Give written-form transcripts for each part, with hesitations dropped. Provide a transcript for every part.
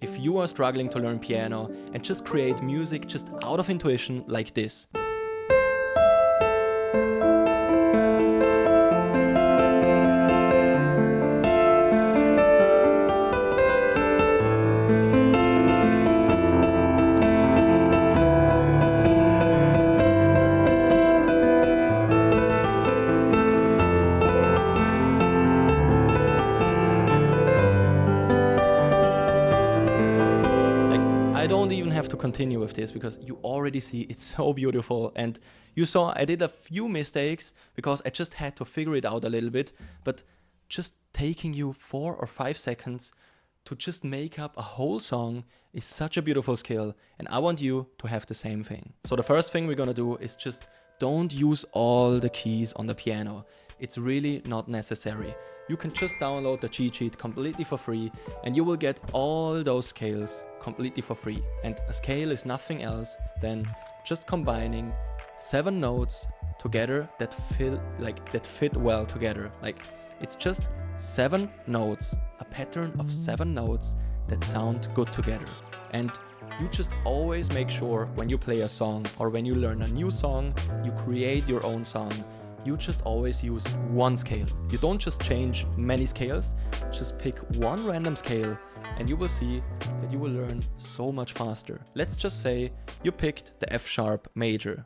If you are struggling to learn piano and just create music just out of intuition like this. I don't even have to continue with this because you already see it's so beautiful, and you saw I did a few mistakes because I just had to figure it out a little bit, but just taking you 4 or 5 seconds to just make up a whole song is such a beautiful skill, and I want you to have the same thing. So the first thing we're gonna do is just don't use all the keys on the piano. It's really not necessary. You can just download the cheat sheet completely for free and you will get all those scales completely for free. And a scale is nothing else than just combining 7 notes together that fit well together. Like it's just 7 notes, a pattern of 7 notes that sound good together. And you just always make sure when you play a song or when you learn a new song, you create your own song, you just always use one scale. You don't just change many scales, just pick one random scale and you will see that you will learn so much faster. Let's just say you picked the F sharp major.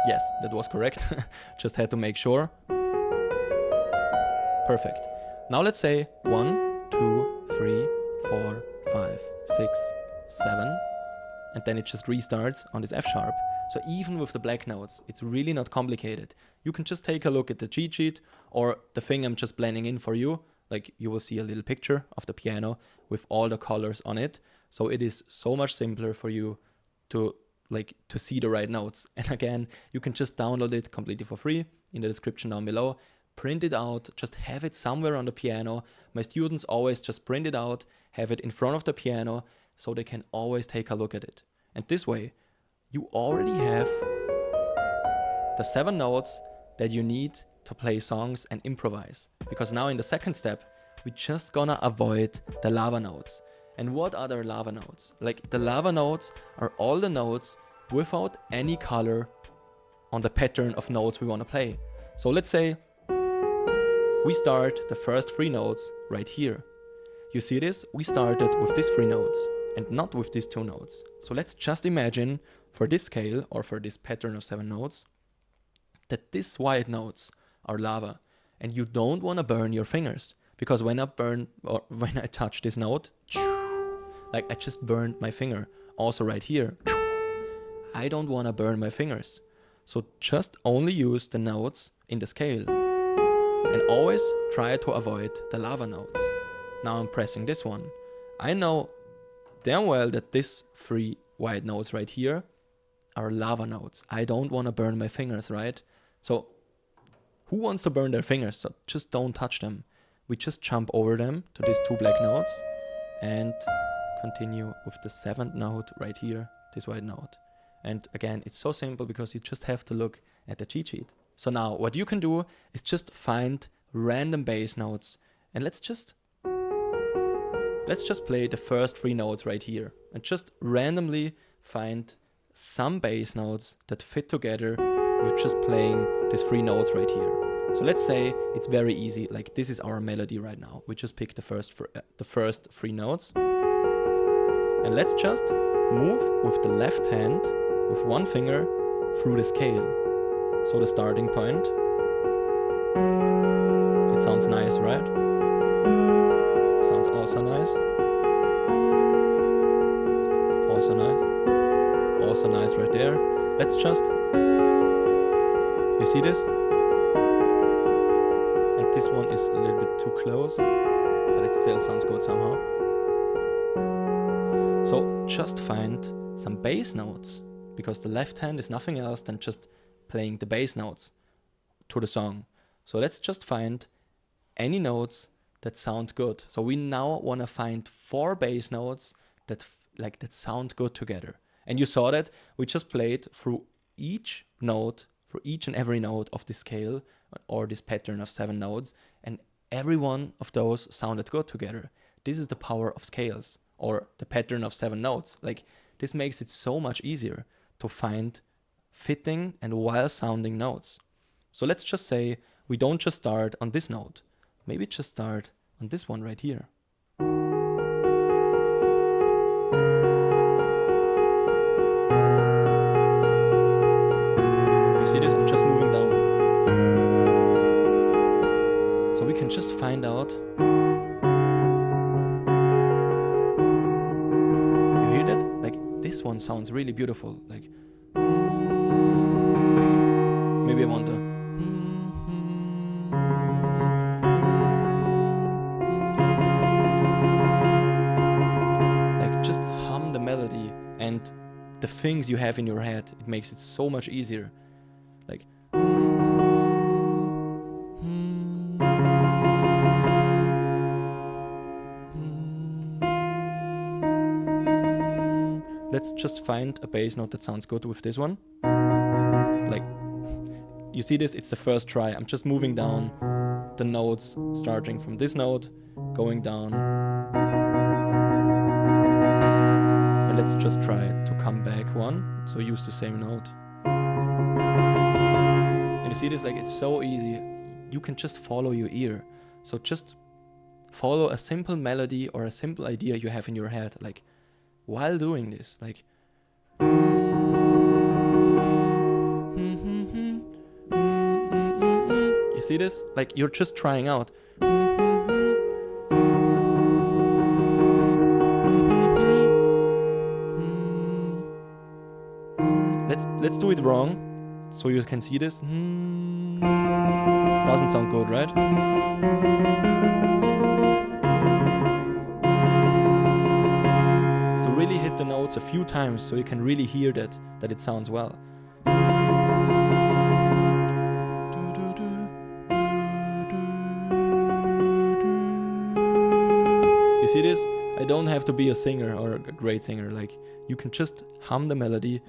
Yes, that was correct. Just had to make sure. Perfect. Now let's say 1, 2, 3, 4, 5, 6, 7, and then it just restarts on this F sharp. So even with the black notes, it's really not complicated. You can just take a look at the cheat sheet or the thing I'm just blending in for you. Like you will see a little picture of the piano with all the colors on it. So it is so much simpler for you to see the right notes. And again, you can just download it completely for free in the description down below. Print it out, just have it somewhere on the piano. My students always just print it out, have it in front of the piano so they can always take a look at it. And this way, you already have the 7 notes that you need to play songs and improvise. Because now in the second step, we're just gonna avoid the lava notes. And what are the lava notes? Like the lava notes are all the notes without any color on the pattern of notes we wanna play. So let's say we start the first 3 notes right here. You see this? We started with these 3 notes and not with these 2 notes. So let's just imagine for this scale or for this pattern of 7 notes that these white notes are lava and you don't want to burn your fingers, because when I touch this note, like I just burned my finger. Also right here, I don't want to burn my fingers. So just only use the notes in the scale and always try to avoid the lava notes. Now I'm pressing this one. I know damn well that these 3 white notes right here are lava notes. I don't want to burn my fingers, right? So who wants to burn their fingers? So just don't touch them. We just jump over them to these 2 black notes and continue with the 7th note right here, this white note. And again, it's so simple because you just have to look at the cheat sheet. So now what you can do is just find random bass notes and let's just play the first 3 notes right here and just randomly find some bass notes that fit together with just playing these 3 notes right here. So let's say it's very easy, like this is our melody right now. We just pick the first 3 notes and let's just move with the left hand with one finger through the scale. So the starting point, it sounds nice, right? Sounds also nice. Also nice. Also nice right there. Let's just, you see this? And this one is a little bit too close, but it still sounds good somehow. So just find some bass notes, because the left hand is nothing else than just playing the bass notes to the song. So let's just find any notes that sound good. So we now want to find 4 bass notes that sound good together. And you saw that we just played through each note, for each and every note of this scale or this pattern of 7 notes, and every one of those sounded good together. This is the power of scales, or the pattern of 7 notes. Like, this makes it so much easier to find fitting and well-sounding notes. So let's just say we don't just start on this note. Maybe just start on this one right here. You see this? I'm just moving down. So we can just find out. You hear that? Like, this one sounds really beautiful. Like, maybe I want to. Like, just hum the melody and the things you have in your head. It makes it so much easier. Like, let's just find a bass note that sounds good with this one. Like, you see this? It's the first try. I'm just moving down the notes, starting from this note, going down. And let's just try to come back one. So use the same note. And you see this? Like, it's so easy. You can just follow your ear. So just follow a simple melody or a simple idea you have in your head. Like, while doing this, like, you see this? Like, you're just trying out. Let's do it wrong, so you can see this. Doesn't sound good, right? So really hit the notes a few times so you can really hear that it sounds well. You see this? I don't have to be a singer or a great singer. Like, you can just hum the melody.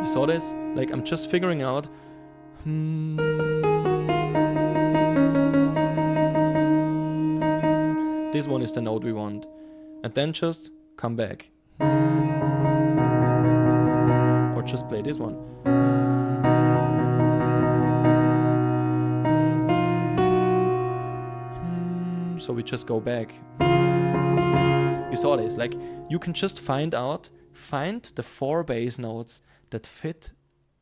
You saw this? Like, I'm just figuring out. This one is the note we want. And then just come back. Or just play this one. So we just go back. You saw this? Like, you can just find the 4 bass notes that fit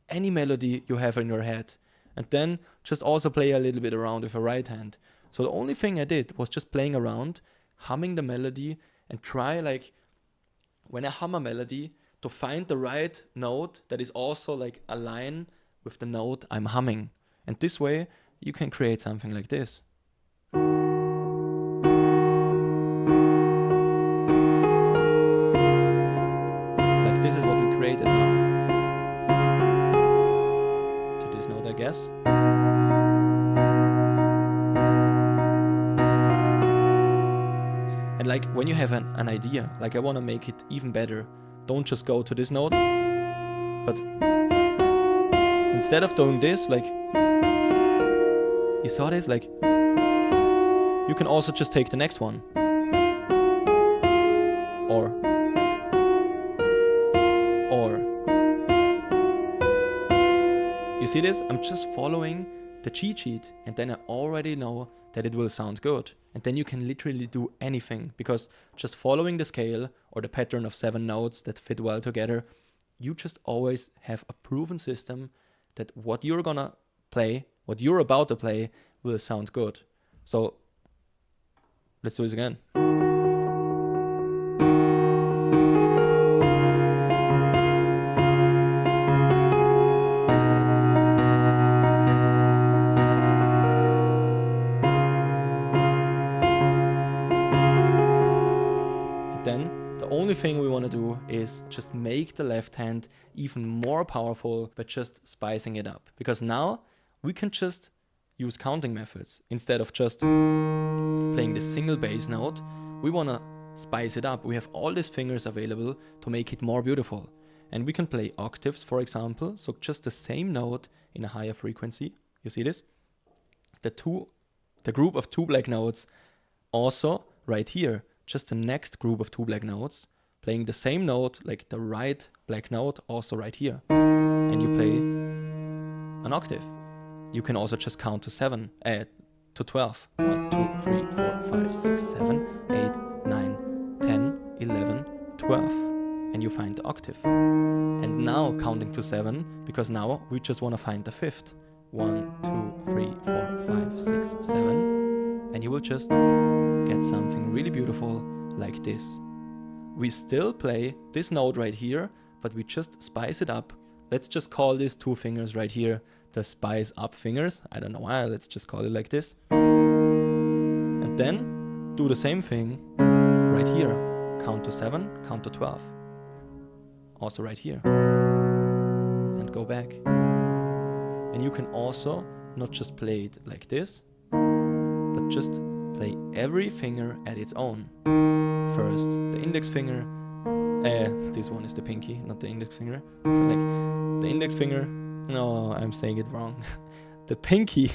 any melody you have in your head. And then just also play a little bit around with a right hand. So the only thing I did was just playing around, humming the melody, and try, like, when I hum a melody, to find the right note that is also like a line with the note I'm humming. And this way you can create something like this. Like, this is what we created now. To this note, I guess. And like, when you have an idea, like, I want to make it even better, don't just go to this note, but instead of doing this, like, you saw this, like, you can also just take the next one. Or you see this? I'm just following the cheat sheet, and then I already know that it will sound good. And then you can literally do anything, because just following the scale or the pattern of 7 notes that fit well together, you just always have a proven system that what you're gonna play, what you're about to play, will sound good. So let's do this again. Then the only thing we want to do is just make the left hand even more powerful by just spicing it up. Because now we can just use counting methods. Instead of just playing the single bass note, we want to spice it up. We have all these fingers available to make it more beautiful. And we can play octaves, for example, so just the same note in a higher frequency. You see this? The group of 2 black notes also right here, just the next group of 2 black notes, playing the same note, like the right black note, also right here. And you play an octave. You can also just count to 12. 1, 2, 3, 4, 5, 6, 7, 8, 9, 10, 11, 12. And you find the octave. And now counting to 7, because now we just want to find the 5th. 1, 2, 3, 4, 5, 6, 7. And you will just get something really beautiful like this. We still play this note right here, but we just spice it up. Let's just call these 2 fingers right here the spice up fingers. I don't know why, let's just call it like this. And then do the same thing right here. Count to 7, count to 12. Also right here. And go back. And you can also not just play it like this, but just play every finger at its own. First, the index finger. This one is the pinky, not the index finger. Like the index finger. No, I'm saying it wrong. The pinky,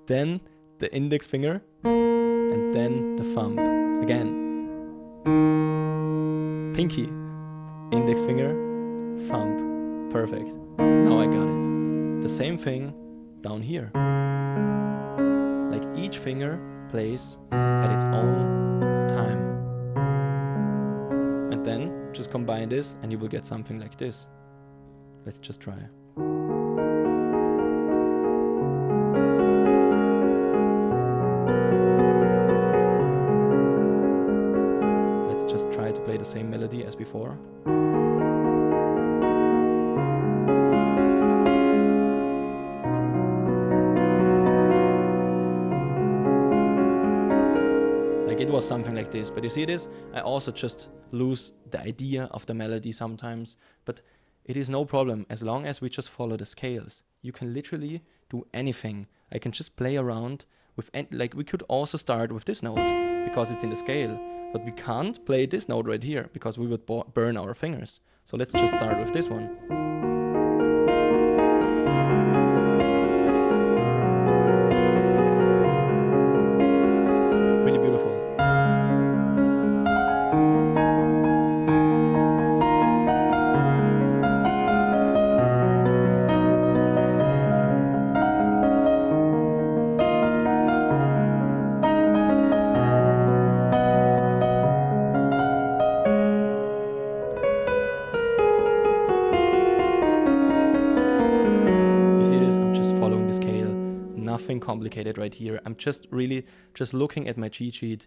then the index finger, and then the thumb. Again, pinky, index finger, thumb. Perfect. Now I got it. The same thing down here. Like each finger plays at its own time. And then just combine this and you will get something like this. Let's just try. Let's just try to play the same melody as before. Like it was something like this, but you see this? I also just lose the idea of the melody sometimes, but it is no problem as long as we just follow the scales. You can literally do anything. I can just play around with, like we could also start with this note because it's in the scale, but we can't play this note right here because we would burn our fingers. So let's just start with this one. Really beautiful. Nothing complicated right here. I'm just really just looking at my cheat sheet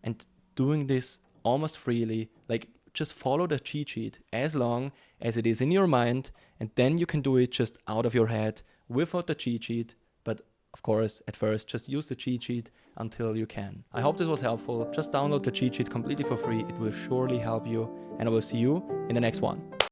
and doing this almost freely. Like just follow the cheat sheet as long as it is in your mind, and then you can do it just out of your head without the cheat sheet. But of course, at first, just use the cheat sheet until you can. I hope this was helpful. Just download the cheat sheet completely for free. It will surely help you, and I will see you in the next one.